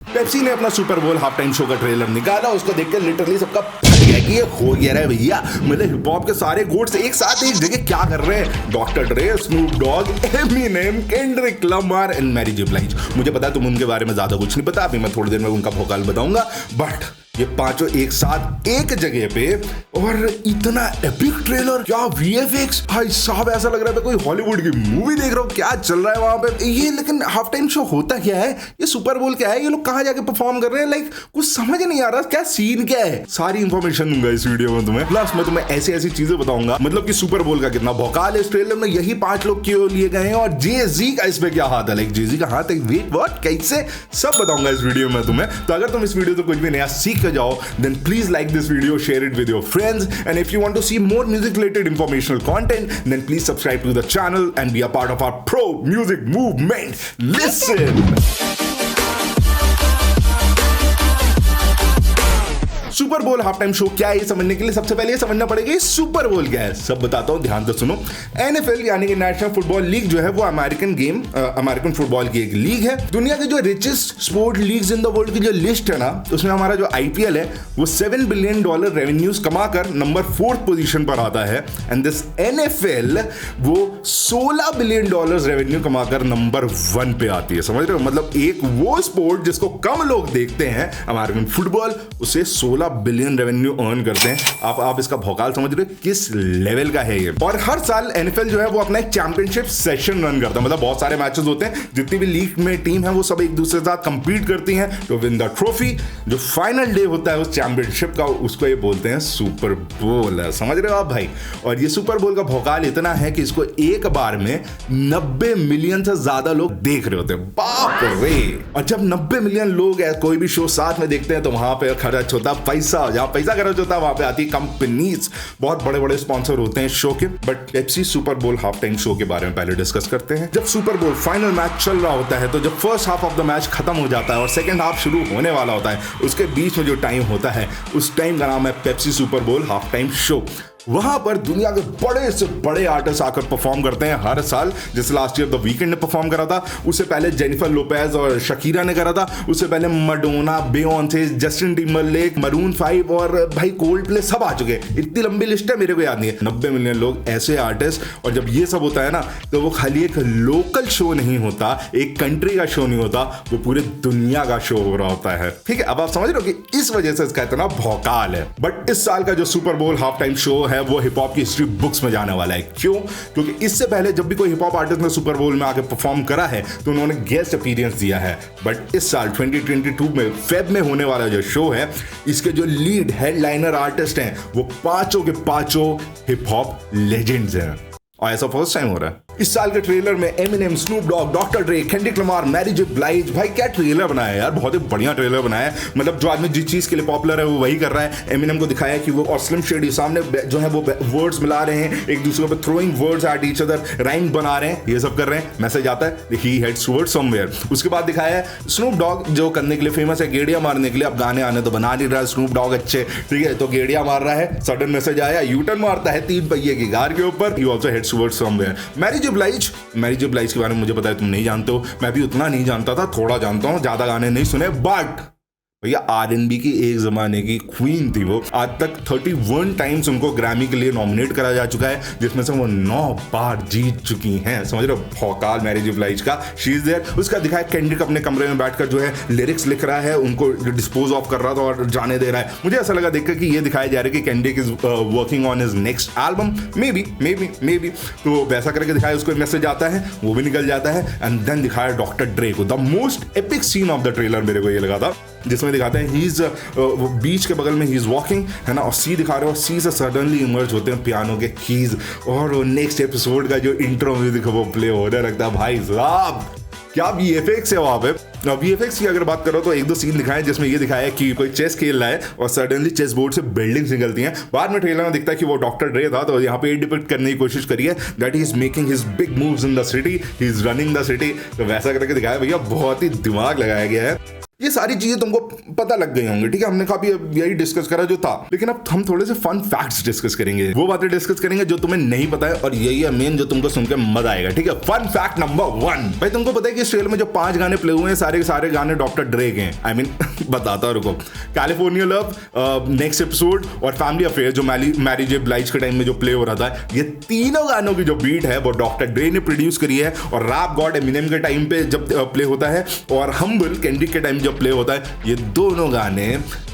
Pepsi ने अपना super बोल हाफ टाइम शो का ट्रेलर निकाला, उसको देखकर लिटरली सबका फट गया कि ये हो गया रहा है भैया। मतलब हिप हॉप के सारे गोट्स एक साथ एक जगह क्या कर रहे हैं? Doctor Dre, Snoop Dogg, Eminem, Kendrick Lamar and Mary J Blige. मुझे पता है तुम उनके बारे में ज्यादा कुछ नहीं पता, अभी मैं थोड़ी देर में उनका भोकाल बताऊंगा, बट ये पांचों एक साथ एक जगह पे और इतना एपिक ट्रेलर, क्या वीएफएक्स, भाई साहब ऐसा लग रहा था कोई हॉलीवुड की मूवी देख रहा हूँ, क्या चल रहा है वहां पे ये। लेकिन हाफ टाइम शो होता क्या है, ये सुपर बोल क्या है, ये लोग कहाँ जाके परफॉर्म कर रहे हैं, लाइक कुछ समझ नहीं आ रहा क्या सीन क्या है। सारी इंफॉर्मेशन दूंगा इस वीडियो में तुम्हें, प्लस मैं तुम्हें ऐसी ऐसी चीजें बताऊंगा, मतलब कि सुपर बोल का कितना भौकाल है इस ट्रेलर में, यही 5 लोग क्यों लिए गए हैं और जे-जी का इसमें क्या हाथ है, लाइक जे-जी का हाथ है, वेट व्हाट, कैसे, सब बताऊंगा इस वीडियो में तुम्हें। तो अगर तुम इस वीडियो से कुछ भी नया सीख के जाओ, then please like this video, share it with your friends, and if you want to see more music related informational content, then please subscribe to the channel and be a part of our pro music movement. Listen. Super बोल half time show क्या है, ये समझने के लिए सबसे पहले ये समझना पड़ेगा ये सुपर बोल क्या है। सब बताता हूं, ध्यान से सुनो। एनएफएल यानी कि नेशनल फुटबॉल लीग जो है वो अमेरिकन फुटबॉल की एक लीग है। दुनिया के जो richest sport leagues in the world की जो लिस्ट है ना, उसमें हमारा जो आईपीएल है वो $7 बिलियन रेवेन्यूज कमाकर नंबर 4th पोजीशन पर आता है। एंड दिस एनएफएल वो $16 बिलियन रेवेन्यू कमाकर नंबर 1 पे आती है। समझ रहे हो, मतलब एक वो स्पोर्ट जिसको कम लोग देखते हैं, अमेरिकन फुटबॉल, उसे 16 बिलियन रेवेन्यू अर्न करते हैं। आप इसका भौकाल समझ रहे हो किस लेवल का है ये। और हर साल एनएफएल जो है वो अपना एक चैंपियनशिप सेशन रन करता है, मतलब बहुत सारे मैचेस होते हैं, जितनी भी लीग में टीम है वो सब एक दूसरे के साथ कंपीट करती हैं टू विन द ट्रॉफी। जो फाइनल डे होता है उस चैंपियनशिप का, उसको ये बोलते हैं सुपर बोल। समझ रहे हो आप भाई। और ये सुपर बोल का भौकाल इतना है कि इसको एक बार में 90 मिलियन से ज्यादा लोग देख रहे होते हैं, बाप रे। और जब 90 मिलियन लोग कोई भी शो साथ में देखते हैं तो वहां पे खर्च होता पैसा, जहां पैसा खर्च होता है वहां पे आती है कंपनीज, बहुत बड़े बड़े स्पॉन्सर होते हैं शो के। बट पेप्सी सुपर बोल हाफ टाइम शो के बारे में पहले डिस्कस करते हैं। जब सुपर बोल फाइनल मैच चल रहा होता है तो जब first half of the match खत्म हो जाता है और सेकंड हाफ शुरू होने वाला होता है, उसके बीच में जो टाइम होता है उस टाइम का नाम है पेप्सी सुपर बोल हाफ टाइम शो। वहां पर दुनिया के बड़े से बड़े आर्टिस्ट आकर परफॉर्म करते हैं हर साल। जैसे लास्ट ईयर द वीकेंड ने परफॉर्म करा था, उससे पहले जेनिफर लोपेज और शकीरा ने करा था, उससे पहले मैडोना, बियोंसे, जस्टिन टिम्बरलेक, मरून 5 और भाई कोल्ड प्ले सब आ चुके हैं। इतनी लंबी लिस्ट है, मेरे को याद नहीं है। 90 मिलियन लोग ऐसे आर्टिस्ट, और जब ये सब होता है ना तो वो खाली एक लोकल शो नहीं होता, एक कंट्री का शो नहीं होता, वो पूरे दुनिया का शो हो रहा होता है। ठीक है, अब आप समझ रहे हो कि इस वजह से इसका इतना भौकाल है। बट इस साल का जो सुपर बोल हाफ टाइम शो है वो हिप हॉप की हिस्ट्री बुक्स में जाने वाला है। क्यों? क्योंकि इससे पहले जब भी कोई हिप हॉप आर्टिस्ट ने सुपर बोल में आके परफॉर्म करा है तो उन्होंने गेस्ट अपीयरेंस दिया है। बट इस साल 2022 में फेब में होने वाला जो शो है, इसके जो लीड हेडलाइनर आर्टिस्ट हैं वो पांचों के पांचों हिप हॉप लेजेंड्स हैं, और ऐसा फर्स्ट टाइम हो रहा है। इस साल के ट्रेलर में Eminem, Snoop Dogg, doctor Dre, Kendrick Lamar, Mary J ब्लाइज, भाई क्या ट्रेलर बनाया है यार, बहुत ही बढ़िया ट्रेलर बनाया है। मतलब जो आदमी जिस चीज के लिए पॉपुलर है वो वही कर रहा है। एमिनेम को दिखाया कि वो और स्लिम शेडी सामने जो है वो वर्ड्स मिला रहे हैं, एक दूसरे पे throwing words at each other, rhyme बना रहे हैं, ये सब कर रहे हैं। मैसेज आता है ही हेड्स टुवर्ड्स समवेयर। उसके बाद दिखाया है स्नूप डॉग जो करने के लिए फेमस है गेड़िया मारने के लिए। अब गाने आने तो बना नहीं रहा स्नूप डॉग अच्छे, ठीक है, तो गेड़िया मार रहा है, सडन मैसेज आया, यूटर्न मारता है 3 पहिए की कार के ऊपर, he also heads towards somewhere. Mary J Blige के बारे में मुझे पता है तुम नहीं जानते हो, मैं भी उतना नहीं जानता था, थोड़ा जानता हूं, ज्यादा गाने नहीं सुने। बट भैया R&B की एक जमाने की क्वीन थी वो। आज तक 31 टाइम्स उनको ग्रैमी के लिए नॉमिनेट करा जा चुका है, जिसमें से वो 9 बार जीत चुकी हैं। समझ रहे हो भौकाल मैरी जे ब्लाइज का। She is there. उसका दिखाया केंड्रिक अपने कमरे में बैठकर जो है लिरिक्स लिख रहा है, उनको डिस्पोज ऑफ कर रहा था और जाने दे रहा है। मुझे ऐसा लगा देखकर कि ये दिखाया जा रहा है कि Kendrick is working on his next album, may be. तो वैसा करके दिखाया, उसको मैसेज आता है, वो भी निकल जाता है। एंड देन दिखाया डॉक्टर ड्रे को, the most epic scene of the trailer मेरे को ये लगा था, जिसमें दिखाते हैं ही इज बीच के बगल में ही इज वॉकिंग, है ना, और सी दिखा रहे हो, सी से सडनली इमर्ज होते हैं पियानो के कीज, और नेक्स्ट एपिसोड का जो इंट्रो म्यूजिक वो प्ले होने लगता है। भाई साहब क्या वीएफएक्स है वहां पे। वीएफएक्स की अगर बात करो तो 1-2 सीन दिखाए जिसमें ये दिखाया है कि कोई चेस खेल रहा है और सडनली चेस बोर्ड से बिल्डिंग्स निकलती हैं। बाद में ट्रेलर में दिखता है कि वो डॉक्टर ड्रे था, तो यहाँ पे डिपिक्ट करने की कोशिश करी है that he is making his big moves in the city, he is running the city. तो वैसा करके दिखाया, भैया बहुत ही दिमाग लगाया गया है। ये सारी चीजें तुमको पता लग गई होंगी, ठीक है। हमने काफी यही डिस्कस करा जो था, लेकिन अब हम थोड़े से फन फैक्ट्स डिस्कस करेंगे, वो बातें डिस्कस करेंगे जो तुम्हें नहीं पता है, और यही है मेन जो तुमको सुनकर मजा आएगा, ठीक है। फन फैक्ट नंबर 1, भाई तुमको पता है कि इस ट्रेलर में जो 5 गाने प्ले हुए हैं सारे के सारे गाने डॉक्टर ड्रे के हैं। आई मीन बताता हूं रुको, कैलिफोर्निया लव, नेक्स्ट एपिसोड और फैमिली अफेयर जो मैरी जे ब्लाइज के टाइम में जो प्ले हो रहा था, ये तीनों गानों की जो बीट है वो डॉक्टर ड्रे ने प्रोड्यूस करी है। और रैप गॉड एमिनेम के टाइम पे जब प्ले होता है और हम्बल केंड्रिक के टाइम जब प्ले होता है, ये दोनों गाने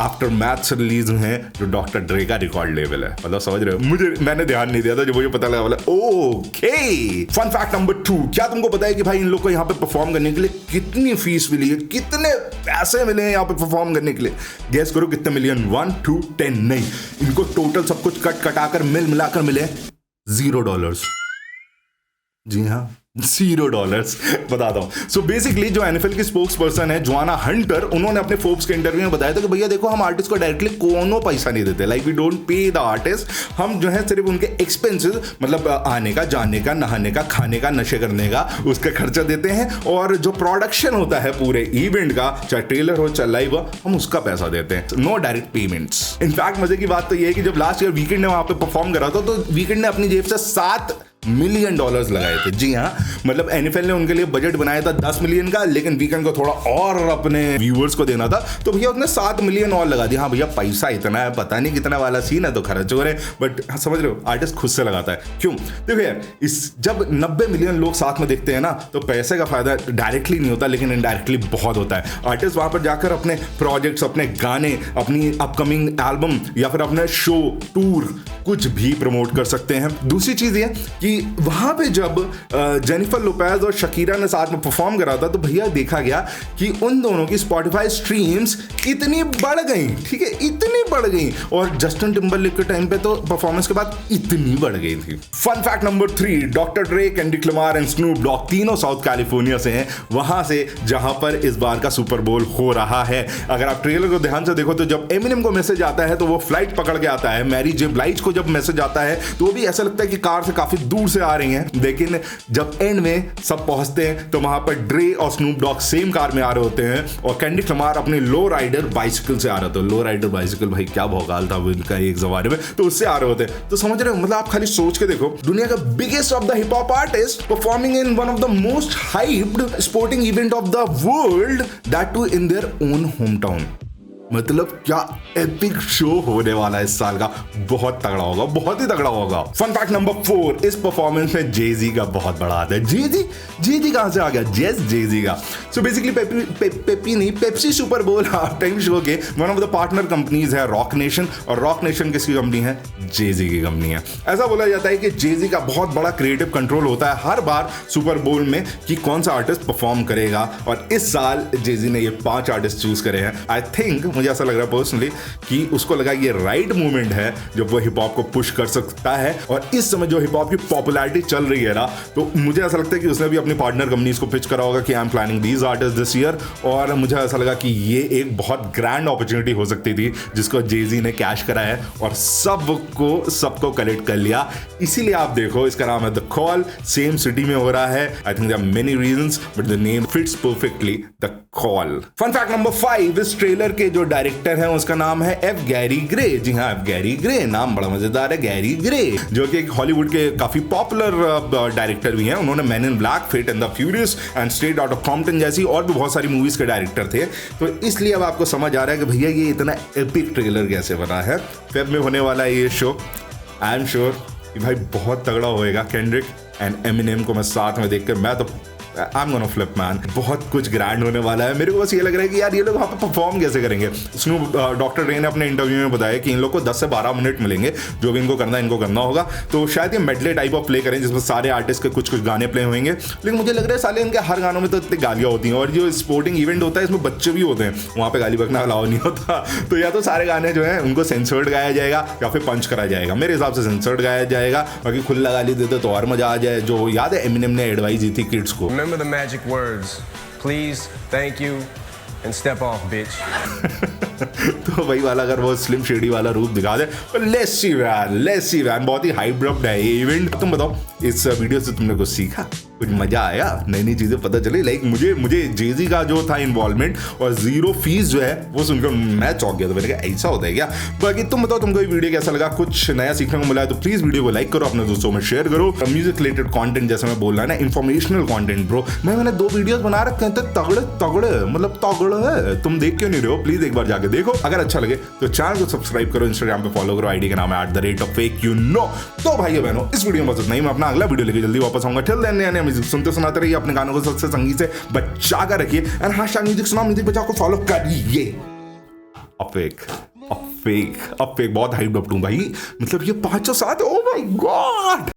आफ्टर मैथ्स रिलीज हैं जो डॉक्टर ड्रे का रिकॉर्ड लेवल है। मतलब समझ रहे हो, मैंने ध्यान नहीं दिया था जब मुझे पता लगा, बोला ओके। फन फैक्ट नंबर 2, क्या तुमको पता है कि भाई इन लोग को यहाँ पे परफॉर्म करने के लिए कितनी फीस मिली है, कितने पैसे मिले हैं यहाँ पे परफॉर्म करने के लिए? गेस करो कितने मिलियन? 1 2 10 नहीं, इनको टोटल सब कुछ कटाकर मिलाकर मिले $0। जी हाँ, $0 बताता हूं। सो बेसिकली जो एनएफएल की स्पोक्स पर्सन है जोआना हंटर, उन्होंने अपने फोर्ब्स के इंटरव्यू में बताया था कि भैया देखो, हम आर्टिस्ट को डायरेक्टली कोनो पैसा नहीं देते, like we don't pay the artist. हम जो है सिर्फ उनके एक्सपेंसेस, मतलब आने का, जाने का, नहाने का, खाने का, नशे करने का, उसका खर्चा देते हैं, और जो प्रोडक्शन होता है पूरे इवेंट का, चाहे ट्रेलर हो चाहे लाइव हो, हम उसका पैसा देते हैं, नो डायरेक्ट पेमेंट्स। इनफैक्ट मजे की बात तो ये है कि जब लास्ट ईयर वीकेंड ने वहां पे परफॉर्म करा था, तो वीकेंड ने अपनी जेब से $7 मिलियन लगाए थे। जी हाँ, मतलब एनएफएल ने उनके लिए बजट बनाया था 10 मिलियन का, लेकिन वीकेंड को थोड़ा और अपने व्यूअर्स को देना था, तो भैया उसने 7 मिलियन और लगा दिया। हाँ भैया, पैसा इतना है, पता नहीं कितना वाला सीन है, तो खर्च हो रहे, बट हाँ, समझ रहे हो, आर्टिस्ट खुद से लगाता है। क्यों? देखो यार, इस जब 90 मिलियन लोग साथ में देखते हैं ना, तो पैसे का फायदा डायरेक्टली नहीं होता, लेकिन इनडायरेक्टली बहुत होता है। आर्टिस्ट वहां पर जाकर अपने प्रोजेक्ट्स, अपने गाने, अपनी अपकमिंग एल्बम या फिर अपने शो, टूर, कुछ भी प्रमोट कर सकते हैं। दूसरी चीज ये कि वहां पे जब जेनिफर लोपेज और शकीरा ने साथ में परफॉर्म करा था, तो भैया देखा गया कि उन दोनों की स्पॉटिफाई स्ट्रीम्स इतनी बढ़ गई, ठीक है, इतनी बढ़ गई, और जस्टिन टिम्बरलेक के टाइम पे तो परफॉर्मेंस के बाद इतनी बढ़ गई थी। Fun fact number 3, doctor Dre, Kendrick Lamar and Snoop Dogg तीनों साउथ कैलिफोर्निया से हैं, वहां से जहां पर इस बार का सुपर बोल हो रहा है। अगर आप ट्रेलर को ध्यान से देखो तो जब एमिनेम को मैसेज आता है तो वो फ्लाइट पकड़ के आता है, मैरी जे ब्लाइज को जब मैसेज आता है तो वो भी ऐसा लगता है कि कार से काफी दूर से आ रही हैं, लेकिन जब एंड में सब पहुंचते हैं तो वहां पर ड्रे और स्नूप डॉग सेम कार में आ रहे होते हैं, और केंड्रिक लमार अपने लो राइडर बाइसिकल से आ रहे थे। लो राइडर बाइसिकल, भाई क्या भौकाल था उनका एक जमाने में, तो उससे आ रहे होते हैं। तो समझ रहे हो, मतलब आप खाली सोच के देखो, दुनिया का biggest of the hip hop artist performing in one of the most hyped sporting event of the world, that too in their own home town. मतलब क्या एपिक शो होने वाला है इस साल का, बहुत तगड़ा होगा, बहुत ही तगड़ा होगा। फन फैक्ट नंबर 4, इस परफॉर्मेंस में जेजी का बहुत बड़ा हाथ है। जेजी कहां से आ गया? जेजी का। सो बेसिकली पेप्सी सुपर बोल हाफ टाइम शो के one of the partner companies है रॉक नेशन, और रॉक नेशन किसकी कंपनी है? जेजी की कंपनी है। ऐसा बोला जाता है कि जेजी का बहुत बड़ा क्रिएटिव कंट्रोल होता है हर बार सुपर बोल में कि कौन सा आर्टिस्ट परफॉर्म करेगा, और इस साल जेजी ने ये 5 आर्टिस्ट चूज करे हैं। आई थिंक, मुझे ऐसा लग रहा है पर्सनली कि उसको लगा ये राइट मूवमेंट है जब वो हिप हॉप को पुश कर सकता है, और इस समय जो हिप हॉप की पॉपुलैरिटी चल रही है ना, तो मुझे ऐसा लगता है कि उसने भी अपनी पार्टनर कंपनीज को पिच करा होगा कि I am planning these artist this year, और मुझे ऐसा लगा कि ये एक बहुत ग्रैंड अपॉर्चुनिटी हो सकती थी जिसको जेजी ने कैश करा है और सबको कलेक्ट कर लिया। इसीलिए आप देखो, इसका नाम है द कॉल, सेम सिटी में हो रहा है। I think there are many reasons but the name fits perfectly, the call. Fun fact number 5, इस ट्रेलर के जो डायरेक्टर है उसका नाम है एफ गैरी ग्रे। जी हाँ, एफ गैरी ग्रे, नाम बड़ा मजेदार है, गैरी ग्रे, जो कि एक हॉलीवुड के काफी पॉपुलर डायरेक्टर भी हैं। उन्होंने man in black, fate and the furious and straight out of Compton जैसी और भी बहुत सारी मूवीज के डायरेक्टर थे। तो इसलिए अब आपको समझ आ रहा है कि भैया ये इतना एपिक ट्रेलर कैसे बना है। फेब में होने वाला है ये शो। आई एम श्योर कि भाई बहुत तगड़ा होएगा। केंड्रिक एंड एमिनेम को मैं साथ में देखकर मैं तो I'm gonna flip man, बहुत कुछ ग्रैंड होने वाला है। मेरे को बस ये लग रहा है कि यार ये लोग वहाँ पे परफॉर्म कैसे करेंगे। स्नूप डॉक्टर ड्रे ने अपने इंटरव्यू में बताया कि इन लोग को 10 से 12 मिनट मिलेंगे, जो भी इनको करना होगा। तो शायद ये मेडले टाइप ऑफ प्ले करें जिसमें सारे आर्टिस्ट के कुछ सारे प्ले होंगे। लेकिन मुझे लग रहा है साले इनके हर गानों में तो इतनी गालियाँ होती हैं, और जो स्पोर्टिंग इवेंट होता है इसमें बच्चे भी होते हैं, वहाँ पे गाली बकना अलाउ नहीं होता। तो या तो सारे गाने जो है उनको सेंसर्ड गाया जाएगा या फिर पंच करा जाएगा। मेरे हिसाब से सेंसर्ड गाया जाएगा, बाकी खुला गाली देते तो और मजा आ जाए। जो याद है एमिनेम ने एडवाइस दी थी किड्स को, Remember the magic words, please, thank you, and step off, bitch. तो वही वाला अगर वो स्लिम शेडी वाला रूप दिखा दे, लेट्स सी वैन बहुत ही हाइप है ये इवेंट। तुम बताओ इस वीडियो से तुमने कुछ सीखा, कुछ मजा आया, नई नई चीजें पता चली? लाइक मुझे जेजी का जो था इन्वॉल्वमेंट और 0 फीस जो है वो सुनकर मैं चौंक गया। तो मैंने कहा ऐसा होता है क्या? बाकी तुम बताओ तुमको ये वीडियो कैसा लगा, कुछ नया सीखने को मिला है तो प्लीज वीडियो को लाइक करो, अपने दोस्तों में शेयर करो। म्यूजिक रिलेटेड कंटेंट जैसे मैं बोल रहा ना, इंफॉर्मेशनल कंटेंट ब्रो, मैंने 2 वीडियोस बना रखे हैं, तगड़े मतलब तगड़े है। तुम देख क्यों नहीं रहे हो? प्लीज एक बार जाके देखो। अगर अच्छा लगे तो चैनल को सब्सक्राइब करो, इंस्टाग्राम पे फॉलो करो, आईडी का नाम है @fake तो भाइयों बहनों इस वीडियो में बस इतना ही। मैं अपना अगला वीडियो लेके जल्दी वापस आऊंगा। टिल देन नया म्यूजिक सुनते सुनाते रहिए, अपने गानों को सबसे संगीत से बचा कर रखिए एंड हैशटैग म्यूजिक सुनाओ, म्यूजिक बचाओ को फॉलो करिए। फेक बहुत हाइप अप भाई, मतलब ये 507, ओ माय गॉड।